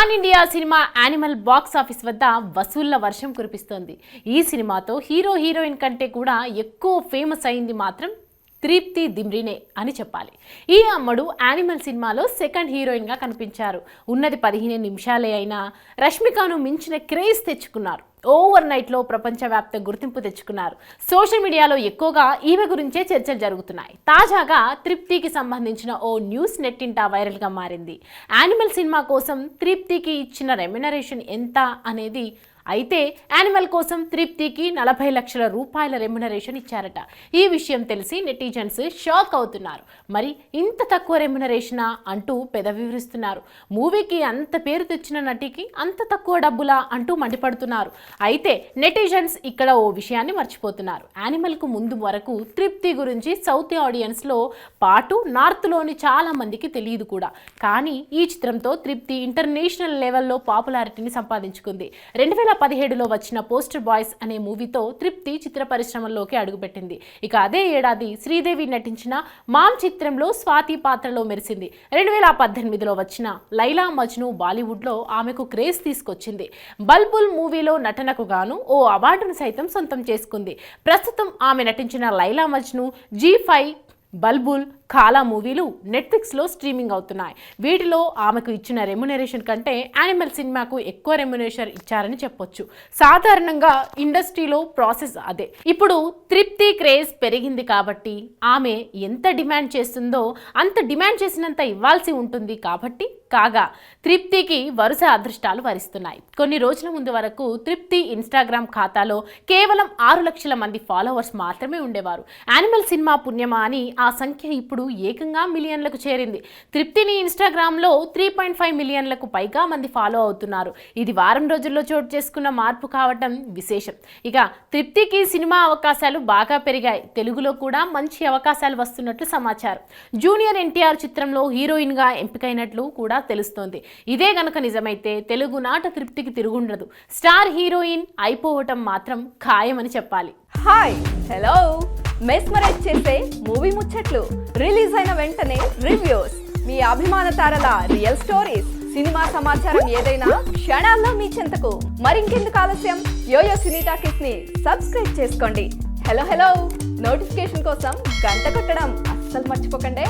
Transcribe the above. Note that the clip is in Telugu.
Pan India cinema animal box office వద్ద వసూళ్ల వర్షం కురిపిస్తోంది. ఈ సినిమాతో హీరోయిన్ కంటే కూడా ఎక్కువ ఫేమస్ అయింది మాత్రం తృప్తి దిమ్రీనే అని చెప్పాలి. ఈ అమ్మడు యానిమల్ సినిమాలో సెకండ్ హీరోయిన్గా కనిపించారు. ఉన్నది 15 నిమిషాలే అయినా రష్మికను మించిన క్రేజ్ తెచ్చుకున్నారు. ఓవర్ నైట్లో ప్రపంచవ్యాప్త గుర్తింపు తెచ్చుకున్నారు. సోషల్ మీడియాలో ఎక్కువగా ఈమె గురించే చర్చలు జరుగుతున్నాయి. తాజాగా తృప్తికి సంబంధించిన ఓ న్యూస్ నెట్టింటా వైరల్గా మారింది. యానిమల్ సినిమా కోసం తృప్తికి ఇచ్చిన రెమ్యునరేషన్ ఎంత అనేది. అయితే యానిమల్ కోసం తృప్తికి 40 లక్షల రూపాయల రెమ్యునరేషన్ ఇచ్చారట. ఈ విషయం తెలిసి నెటిజన్స్ షాక్ అవుతున్నారు. మరి ఇంత తక్కువ రెమ్యునరేషనా అంటూ పెదవి విరుస్తున్నారు. మూవీకి అంత పేరు తెచ్చిన నటికి అంత తక్కువ డబ్బులా అంటూ మండిపడుతున్నారు. అయితే నెటిజన్స్ ఇక్కడ ఓ విషయాన్ని మర్చిపోతున్నారు. యానిమల్కు ముందు వరకు తృప్తి గురించి సౌత్ ఆడియన్స్లో పాటు నార్త్లోని చాలా మందికి తెలియదు కూడా. కానీ ఈ చిత్రంతో తృప్తి ఇంటర్నేషనల్ లెవెల్లో పాపులారిటీని సంపాదించుకుంది. 2017లో వచ్చిన పోస్టర్ బాయ్స్ అనే మూవీతో తృప్తి చిత్ర పరిశ్రమలోకి అడుగుపెట్టింది. ఇక అదే ఏడాది శ్రీదేవి నటించిన మామ్ చిత్రంలో స్వాతి పాత్రలో మెరిసింది. 2018లో వచ్చిన లైలా మజ్ను బాలీవుడ్లో ఆమెకు క్రేజ్ తీసుకొచ్చింది. బల్బుల్ మూవీలో నటనకు గాను ఓ అవార్డును సైతం సొంతం చేసుకుంది. ప్రస్తుతం ఆమె నటించిన లైలా మజ్ను, G5, బల్బుల్, కాలా మూవీలు నెట్ఫ్లిక్స్లో స్ట్రీమింగ్ అవుతున్నాయి. వీటిలో ఆమెకు ఇచ్చిన రెమ్యునరేషన్ కంటే యానిమల్ సినిమాకు ఎక్కువ రెమ్యునరేషన్ ఇచ్చారని చెప్పొచ్చు. సాధారణంగా ఇండస్ట్రీలో ప్రాసెస్ అదే. ఇప్పుడు తృప్తి క్రేజ్ పెరిగింది కాబట్టి ఆమె ఎంత డిమాండ్ చేస్తుందో అంత డిమాండ్ చేసినంత ఇవ్వాల్సి ఉంటుంది. కాబట్టి కాగా తృప్తికి వరుస అదృష్టాలు వరిస్తున్నాయి. కొన్ని రోజుల ముందు వరకు తృప్తి ఇన్స్టాగ్రామ్ ఖాతాలో కేవలం 6 లక్షల మంది ఫాలోవర్స్ మాత్రమే ఉండేవారు. యానిమల్ సినిమా పుణ్యమా అని ఆ సంఖ్య ఇప్పుడు ఏకంగా మిలియన్లకు చేరింది. తృప్తిని ఇన్స్టాగ్రామ్లో 3.5 మిలియన్లకు పైగా మంది ఫాలో అవుతున్నారు. ఇది వారం రోజుల్లో చోటు చేసుకున్న మార్పు కావటం విశేషం. ఇక తృప్తికి సినిమా అవకాశాలు బాగా పెరిగాయి. తెలుగులో కూడా మంచి అవకాశాలు వస్తున్నట్లు సమాచారం. జూనియర్ ఎన్టీఆర్ చిత్రంలో హీరోయిన్గా ఎంపికైనట్లు కూడా తెలుస్తోంది. ఇదే గనక నిజమైతే తెలుగు నాట తృప్తికి తిరుగుండదు. స్టార్ హీరోయిన్ అయిపోవటం మాత్రం ఖాయమని చెప్పాలి. హాయ్, హలో, మెస్మరైజ్ చేసే మూవీ ముచ్చట్లు, రిలీజ్ అయిన వెంటనే రివ్యూస్, మీ అభిమాన తారల రియల్ స్టోరీస్, సినిమా సమాచారం ఏదైనా క్షణాల్లో మీ చెంతకు. మరింకెందుకు ఆలస్యం, యోయో సినీ టాకీస్ ని సబ్స్క్రైబ్ చేసుకోండి. హలో, నోటిఫికేషన్ కోసం గంట కొట్టడం అస్సలు మర్చిపోకండి.